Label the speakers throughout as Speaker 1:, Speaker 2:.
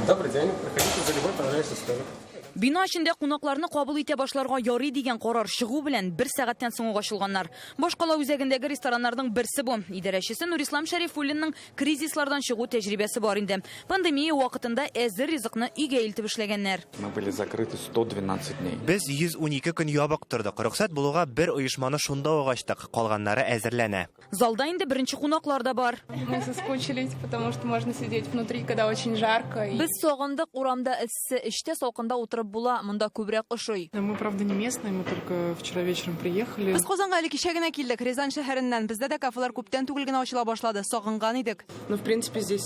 Speaker 1: Добрый день, проходите за любой понравившийся столик.
Speaker 2: Бина içinde кунакларны кабул итә башларга ярый дигән карар чыгу белән 1 сәгатьтән соң ачылганнар. Башкала үзәгендәге рестораннарның берсе бу. Идарәчесе Нурислам Шәрифуллинның кризислардан чыгу тәҗрибәсе бар инде. Пандемия вакытында әзер ризыкны өйгә илтеп эшләгәннәр.
Speaker 3: Мы были закрыты 112 дней.
Speaker 4: Без 112 көн ябык тордык. Рөхсәт булуга бер оешманы шунда ук ачтык. Калганнары әзерләнә.
Speaker 2: Залда инде беренче кунаклар да бар.
Speaker 5: Мы соскучились, потому что можно сидеть внутри, когда очень жарко.
Speaker 6: Без сагындык, урамда эссе, эчтә салкында утырып була, монда күбрәк ошый.
Speaker 7: Мы, правда, не местные, мы только вчера вечером приехали.
Speaker 8: Без Казанга әле кичә генә килдек, Рязань шәһәреннән. Бездә дә кафелар күптән түгел генә ачыла башлады. Сагынган идек.
Speaker 7: Но, в принципе, здесь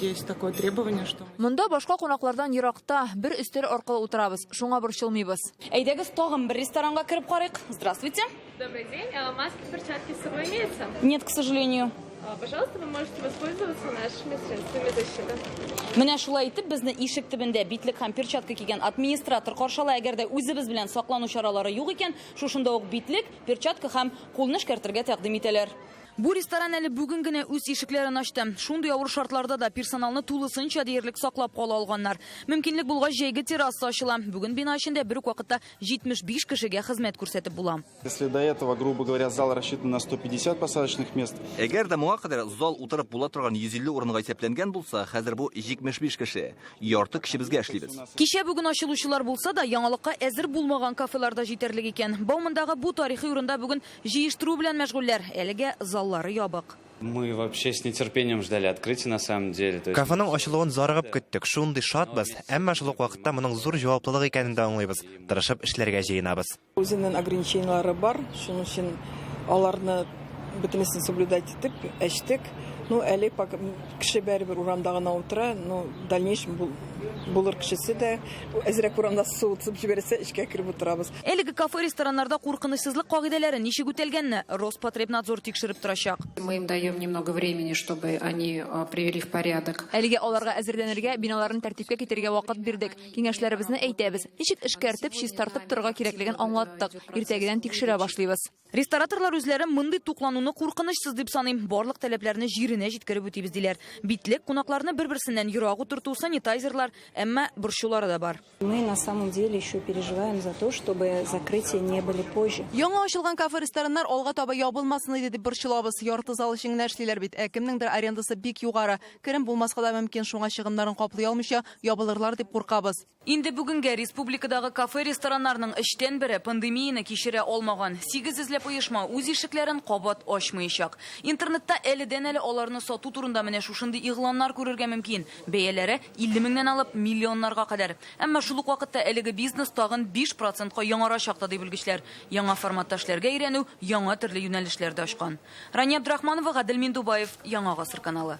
Speaker 7: есть такое требование, что...
Speaker 6: Монда башка кунаклардан еракта бер өстәл аркылы утырабыз. Шуңа борчылмыйбыз.
Speaker 2: Әйдәгез тагын бер ресторанга кереп карыйк. Здравствуйте.
Speaker 5: Добрый день. Маски, перчатки с собой имеются?
Speaker 2: Нет, к сожалению.
Speaker 5: Пожалуйста, вы можете воспользоваться нашими средствами защиты.
Speaker 2: Менә шулай итеп безне ишек төбендә битлек һәм перчатка кигән администратор каршыла. Әгәр дә үзебез белән саклану чаралары юк икән, шушында ук битлек, перчатка һәм кулны эшкәртергә тәкъдим итәләр. Бу ресторан әле бүген генә үз ишекләрен ачты. Шундый авыр шартларда да персоналны тулысынча диярлек саклап кала алганнар. Мөмкинлек булгач җәйге терраса ачыла. Бүген бина эчендә бер үк вакытта 75 кешегә хезмәт күрсәтеп була.
Speaker 9: Если до этого, грубо говоря, зал рассчитан на 150 посадочных мест.
Speaker 10: Әгәр дә моңа кадәр зал утырып була торган 150 урынга исәпләнгән булса, хәзер бу 75 кеше. Ярты кешебезгә эшлибез.
Speaker 2: Кичә бүген ачылучылар булса да, яңалыкка әзер булмаган кафеларда җитәрлек икән. Баумындагы бу тарихи урында бүген җыештыру белән мәшгульләр. Әлегә заллары ябык.
Speaker 11: Мы вообще с нетерпением ждали открытия на самом деле.
Speaker 4: Кафеның ачылуын зарыгып көттек. Шундый шатбыз. Әмма шул ук вакытта моның зур җаваплылык икәнен дә аңлыйбыз. Тырышып эшләргә җыенабыз.
Speaker 7: Үзенең ограничениялары бар, шуның өчен аларны бөтенесен соблюдать итеп эчтек. Ну, әле кеше бәрбер урамда гына утыра, но в дальнейшем булыр кешесе дә әзрәк урамда суытып җибәрсә, эчкә кереп утырабыз.
Speaker 2: Әлеге кафе-рестораннарда куркынычсызлык кагыйдәләре ничек үтәлгәнне Роспотребнадзор тикшереп торачак.
Speaker 12: Мы им даем немного времени, чтобы они привели в порядок.
Speaker 6: Әлегә аларга әзерләнергә, биналарны тәртипкә китергә вакыт бирдек. Киңәшләребезне әйтәбез. Ничек эшкәртеп, чистартып торырга кирәклеген аңлаттык. Иртәгедән тикшерә башлыйбыз.
Speaker 2: Рестораторлар үзләре мондый туклануны куркынычсыз дип саныйм. Барлык таләпләрне җиренә җиткереп үтибез диләр. Битлек, кунакларны бер-берсеннән ерак утырту, санитайзерлар, әмма борчулары да бар.
Speaker 13: Мы на самом деле еще переживаем за то, чтобы закрытия не были позже.
Speaker 8: Яңа ачылган кафе-рестораннар алга таба ябылмасын иде дип борчылабыз. Ярты зал өчен генә эшлиләр бит. Кемнеңдер арендасы бик югары. Керем булмаска да мөмкин, шуңа чыгымнарын каплый алмыйча ябылырлар дип куркабыз.
Speaker 2: Инде бүгенгә республикадагы кафе-рестораннарның 3тән бере пандемияны кичерә алмаган. 800 оешма үз ишекләрен кабат ачмаячак. Интернетта әледән-әле аларны сату турында менә шушындый игъланнар күрергә мөмкин. Бәяләре 50 меңнән алып миллионнарга кадәр. Әмма шул ук вакытта әлеге бизнес тагын 5%-ка яңарачак та дип белгечләр. Яңа форматта эшләргә өйрәнү, яңа төрле юнәлешләрдә ачкан. Рания Абдрахманова, Гадел Миндубаев, Яңа Гасыр каналы.